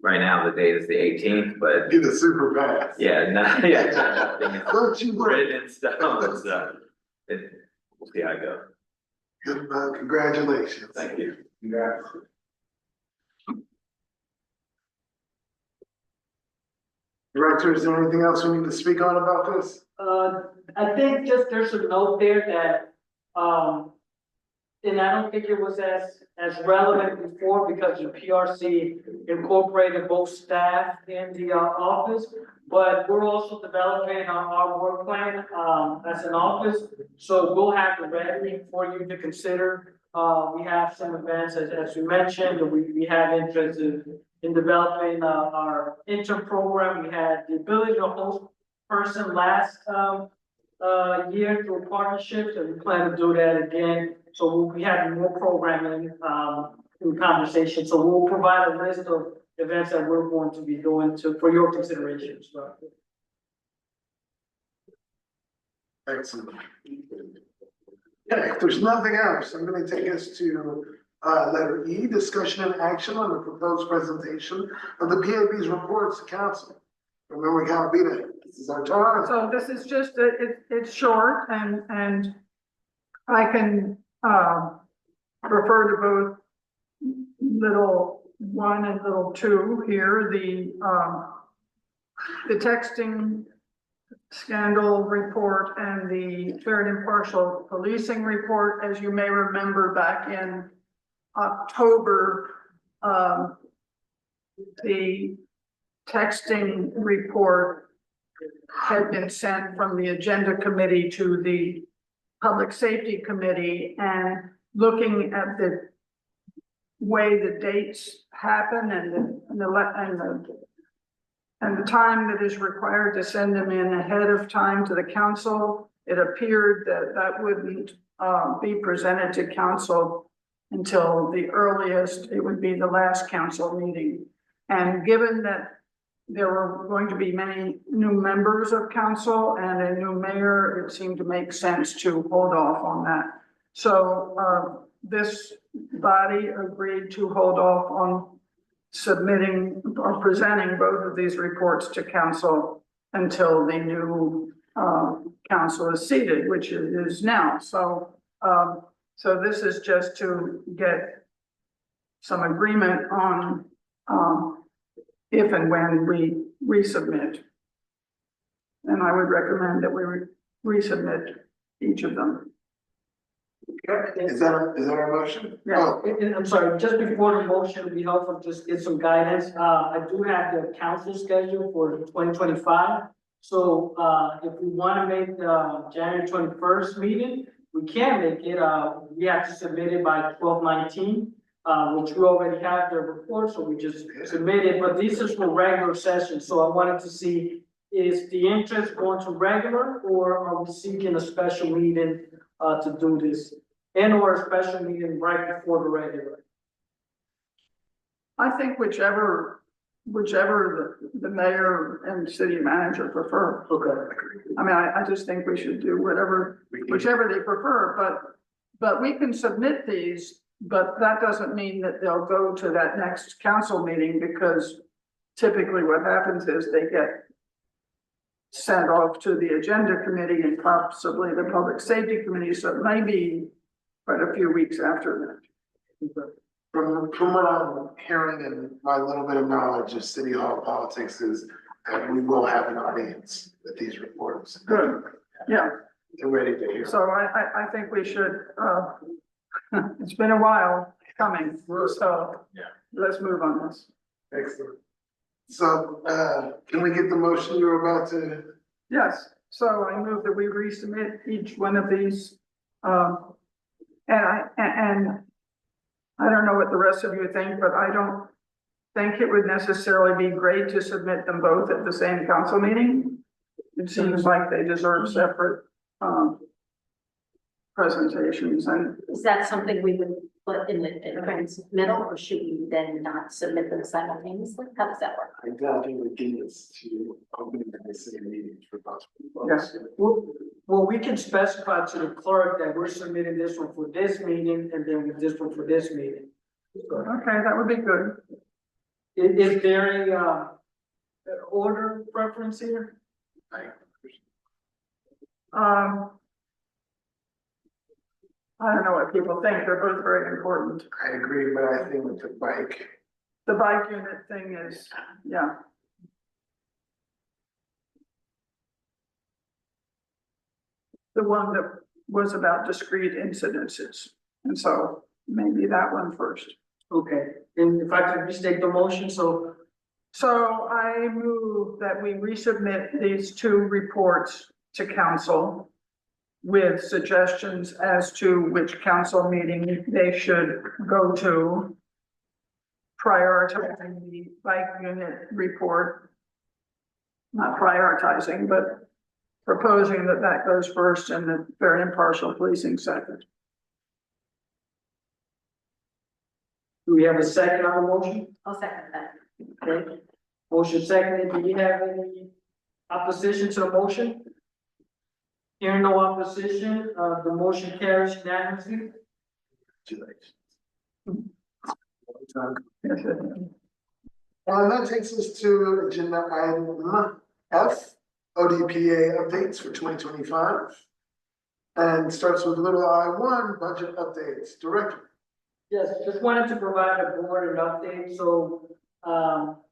Right now, the date is the 18th, but Get a super pass. yeah, nothing is Don't you worry. written in stone, so we'll see how it goes. Good, congratulations. Thank you. Congrats. Director, is there anything else we need to speak on about this? I think just there's a note there that, and I don't think it was as relevant before because the PRC incorporated both staff in the office, but we're also developing our work plan as an office, so we'll have it ready for you to consider. We have some events, as you mentioned, we have interest in developing our intern program. We had the ability to host person last year through partnerships, and we plan to do that again. So we'll be having more programming in conversation. So we'll provide a list of events that we're going to be doing for your consideration as well. Excellent. Okay, if there's nothing else, I'm gonna take us to letter E, discussion and action on the proposed presentation of the PAB's reports to council. Remember, we gotta be there. This is our time. So this is just, it's short and I can, refer to both little 1 and little 2 here, the texting scandal report and the fair and impartial policing report. As you may remember, back in October, the texting report had been sent from the agenda committee to the public safety committee, and looking at the way the dates happen and the time that is required to send them in ahead of time to the council, it appeared that wouldn't be presented to council until the earliest, it would be the last council meeting. And given that there were going to be many new members of council and a new mayor, it seemed to make sense to hold off on that. So this body agreed to hold off on submitting or presenting both of these reports to council until the new council is seated, which it is now. So so this is just to get some agreement on if and when we resubmit. And I would recommend that we resubmit each of them. Okay, is that our motion? Yeah. Oh, And I'm sorry, just before the motion, it'd be helpful to just get some guidance. I do have the council schedule for 2025. So if we want to make the January 21st meeting, we can make it. We have to submit it by 12/19. Which we already have the report, so we just submitted, but this is for regular session, so I wanted to see, is the interest going to regular, or are we seeking a special meeting to do this? And or a special meeting right before the regular? I think whichever the mayor and city manager prefer. Okay. I mean, I just think we should do whichever they prefer, but we can submit these But that doesn't mean that they'll go to that next council meeting, because typically what happens is they get sent off to the agenda committee and possibly the public safety committee, so it may be quite a few weeks after that. From what I'm hearing and my little bit of knowledge of city hall politics is that we will have an audience with these reports. Good, yeah, They're ready to hear. so I think we should, it's been a while coming, so Yeah. let's move on this. Excellent. So, can we get the motion you're about to? Yes, so I move that we resubmit each one of these. And I don't know what the rest of you think, but I don't think it would necessarily be great to submit them both at the same council meeting. It seems like they deserve separate, presentations, and Is that something we would put in the transmittal, or should we then not submit them simultaneously? How does that work? I doubt you would give this to opening the city meetings for possible. yes, Well, we can specify to the clerk that we're submitting this one for this meeting and then this one for this meeting. okay, that would be good. Is there a, order preference here? I don't know what people think, they're both very important. I agree, but I think with the bike, The bike unit thing is, yeah. The one that was about discrete incidences, and so maybe that one first. Okay, and if I could restate the motion, so So I move that we resubmit these two reports to council with suggestions as to which council meeting they should go to, prioritizing the bike unit report. Not prioritizing, but proposing that that goes first and the very impartial policing second. do we have a second on the motion? I'll second that. Okay, motion seconded, do we have any opposition to the motion? Hearing no opposition, the motion carries unanimously. that takes us to agenda item F, ODPA updates for 2025. And starts with little I1, budget updates, Director. Yes, just wanted to provide the board an update, so,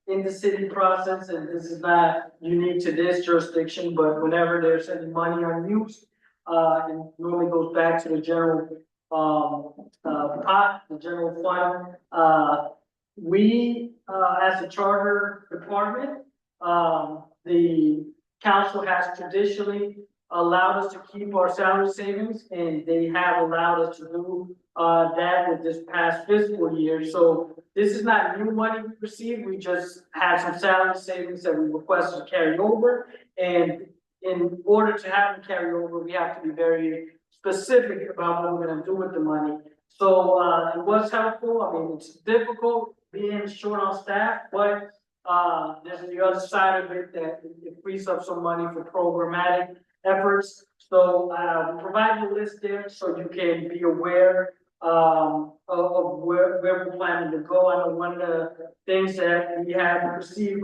in the city process, and this is not unique to this jurisdiction, but whenever there's any money unused, it normally goes back to the general, pot, the general fund. We, as a charter department, the council has traditionally allowed us to keep our salary savings, and they have allowed us to do that with this past fiscal year. So this is not new money we received. We just had some salary savings that we requested to carry over. And in order to have them carry over, we have to be very specific about what we're gonna do with the money. So it was helpful. I mean, it's difficult being short on staff, but there's the other side of it that it frees up some money for programmatic efforts. So we provide the list there so you can be aware of where we're planning to go. I know one of the things that we have received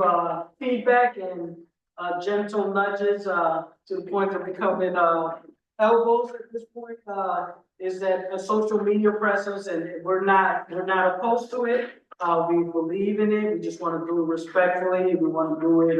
feedback and gentle nudges to the point of becoming elbows at this point is that a social media presence, and we're not opposed to it. We believe in it. We just want to do it respectfully. We want to do it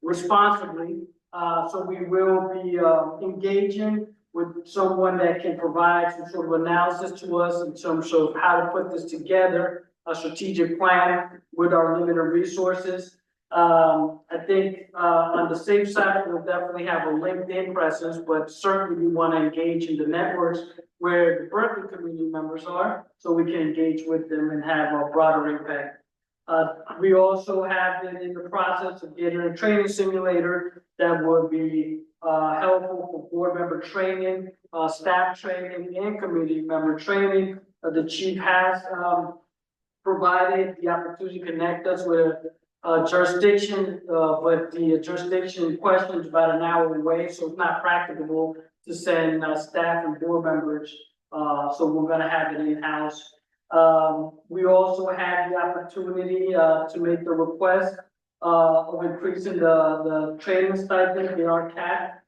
responsibly. So we will be engaging with someone that can provide some sort of analysis to us in terms of how to put this together, a strategic plan with our limited resources. I think on the safe side, we'll definitely have a LinkedIn presence, but certainly we want to engage in the networks where the Berkeley community members are, so we can engage with them and have a broader impact. We also have been in the process of getting a training simulator that would be helpful for board member training, staff training, and community member training. The chief has provided the opportunity to connect us with a jurisdiction, but the jurisdiction in question is about an hour away, so it's not practicable to send staff and board members. So we're gonna have it in-house We also had the opportunity, to make the request, of increasing the training stipend in our CAT,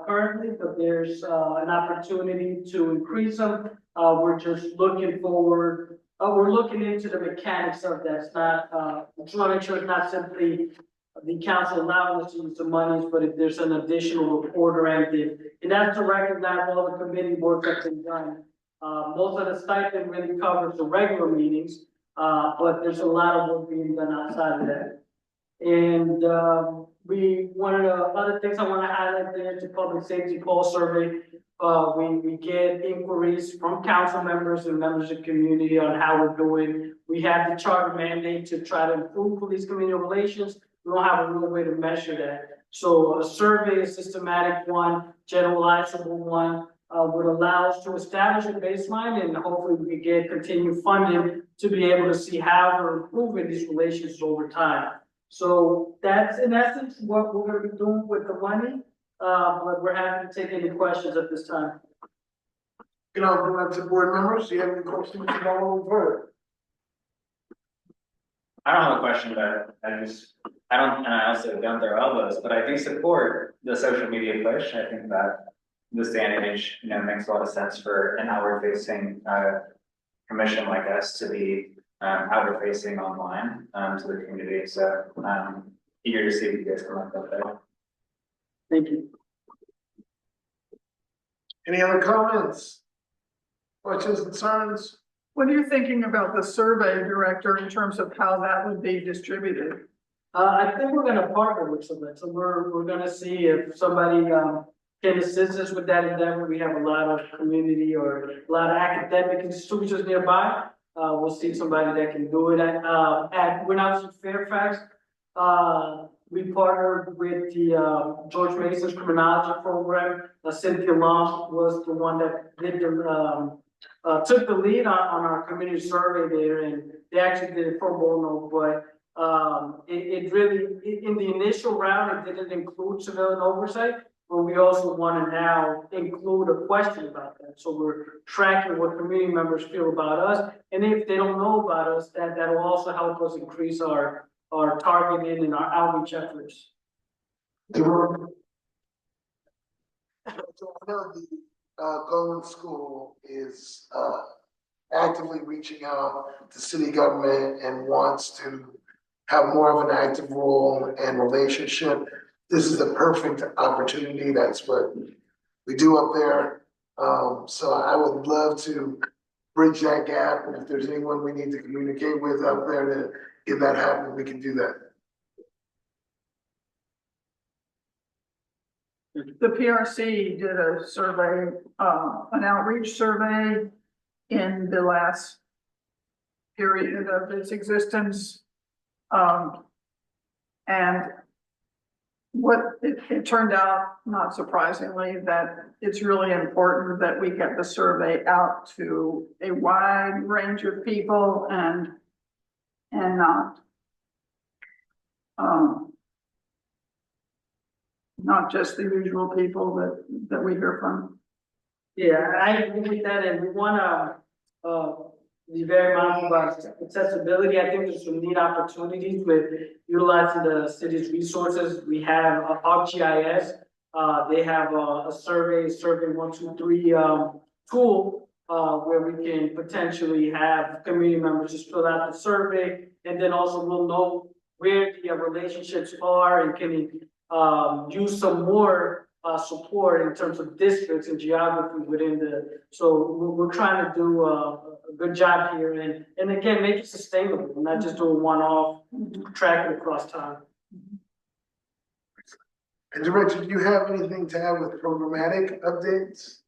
currently, but there's, an opportunity to increase them. We're just looking forward, we're looking into the mechanics of that. It's not, just want to make sure it's not simply the council allowing us to use the monies, but if there's an additional report or anything. And that's to recognize all the committee work that's been done. Most of the stipend really covers the regular meetings, but there's a lot of work being done outside of that. And, one of the other things I want to highlight there is the public safety pulse survey. We get inquiries from council members and members of the community on how we're doing. We have the charter mandate to try to improve police community relations. We don't have a real way to measure that. So a survey, a systematic one, generalizable one, would allow us to establish a baseline, and hopefully we could get continued funding to be able to see how we're improving these relations over time. So that's in essence what we're going to be doing with the money. But we're happy to take any questions at this time. You know, bring that to board members. Do you have any questions about what we've heard? I don't have a question, but and I also don't throw elbows, but I do support the social media push. I think that this day and age, makes a lot of sense for an outward facing, commission like us to be, outward facing online, to the community. So, eager to see what you guys come up with there. Thank you. Any other comments? Questions, concerns? What are you thinking about the survey director in terms of how that would be distributed? I think we're gonna partner with somebody, so we're gonna see if somebody, can assist us with that endeavor. We have a lot of community or a lot of academic institutions nearby. We'll see somebody that can do it when I was in Fairfax. We partnered with the, George Mason's criminology program. Cynthia Long was the one that did took the lead on our community survey there, and they actually did it pro bono, but it really, in the initial round, it didn't include civilian oversight, but we also want to now include a question about that. So we're tracking what community members feel about us, and if they don't know about us, that will also help us increase our targeting and our outreach efforts. So I know the Golden School is actively reaching out to city government and wants to have more of an active role and relationship. This is the perfect opportunity. That's what we do up there. So I would love to bridge that gap. And if there's anyone we need to communicate with up there to get that happen, we can do that. The PRC did a survey, an outreach survey in the last period of its existence. And what it turned out, not surprisingly, that it's really important that we get the survey out to a wide range of people and not just the usual people that we hear from. Yeah, I agree with that, and we wanna, be very mindful about accessibility. I think there's some neat opportunities with utilizing the city's resources. We have ArcGIS. They have a survey 123 tool where we can potentially have community members just fill out the survey, and then also we'll know where the relationships are and can use some more support in terms of districts and geography within so we're trying to do a good job here and again, make it sustainable, not just do a one-off, track it across time. And Director, do you have anything to add with programmatic updates?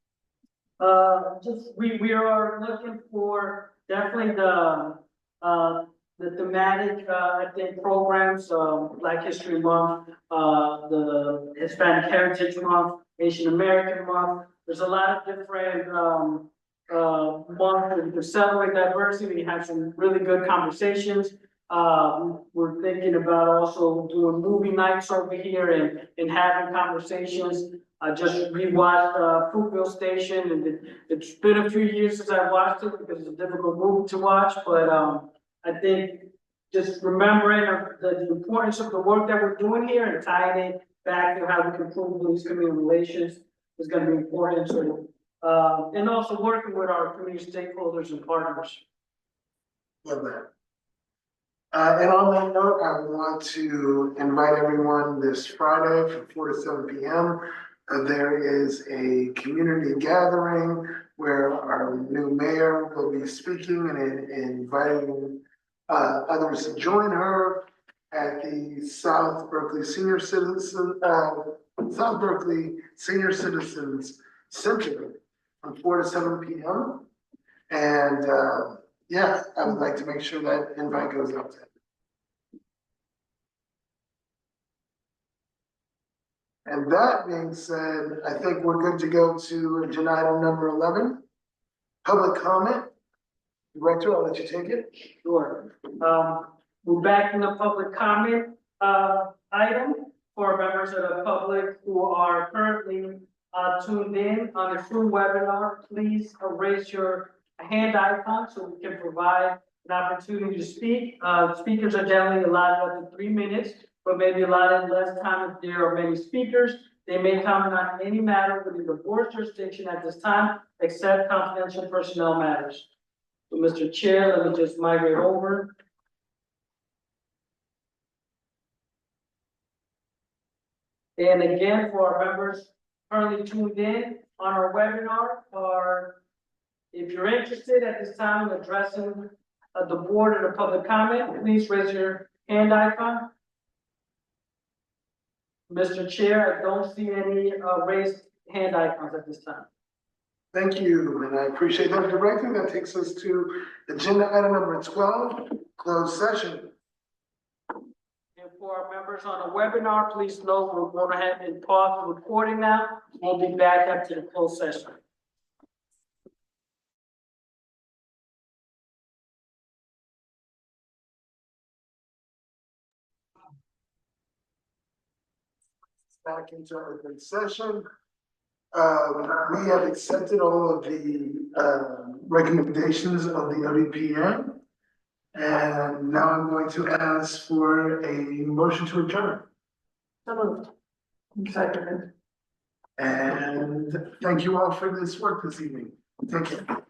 Just we are looking for definitely the thematic, I think, programs, Black History Month, the Hispanic Heritage Month, Asian American Month. There's a lot of different months where we can celebrate diversity. We have some really good conversations. We're thinking about also doing movie nights over here and having conversations I just rewatched, Fruitville Station, and it's been a few years since I watched it because it's a difficult movie to watch, but, I think just remembering the importance of the work that we're doing here and tying it back to how we can improve these community relations is gonna be important, so, and also working with our community stakeholders and partners. Love that. And on that note, I want to invite everyone this Friday from 4 to 7 p.m. There is a community gathering where our new mayor will be speaking and inviting others to join her at the South Berkeley Senior Citizens Center from 4 to 7 p.m. And yeah, I would like to make sure that invite goes out to them. And that being said, I think we're good to go to agenda item number 11. Public comment. Director, I'll let you take it. Sure. We're back in the public comment, item for members of the public who are currently, tuned in on the Zoom webinar. Please raise your hand icon so we can provide an opportunity to speak. Speakers are generally allotted up to 3 minutes, but maybe allotted less time if there are many speakers. They may comment on any matter within the board's jurisdiction at this time, except confidential personnel matters. So, Mr. Chair, let me just migrate over. And again, for our members currently tuned in on our webinar, if you're interested at this time in addressing the board or the public comment, please raise your hand icon. Mr. Chair, I don't see any raised hand icons at this time. Thank you, and I appreciate that, Director. That takes us to agenda item number 12, closed session. And for our members on the webinar, please note we're going ahead and pause the recording now. We'll be back after the closed session. Back into our open session. We have accepted all of the recommendations of the ODPM. And now I'm going to ask for a motion to adjourn. So moved. Second. And thank you all for this work this evening. Take care.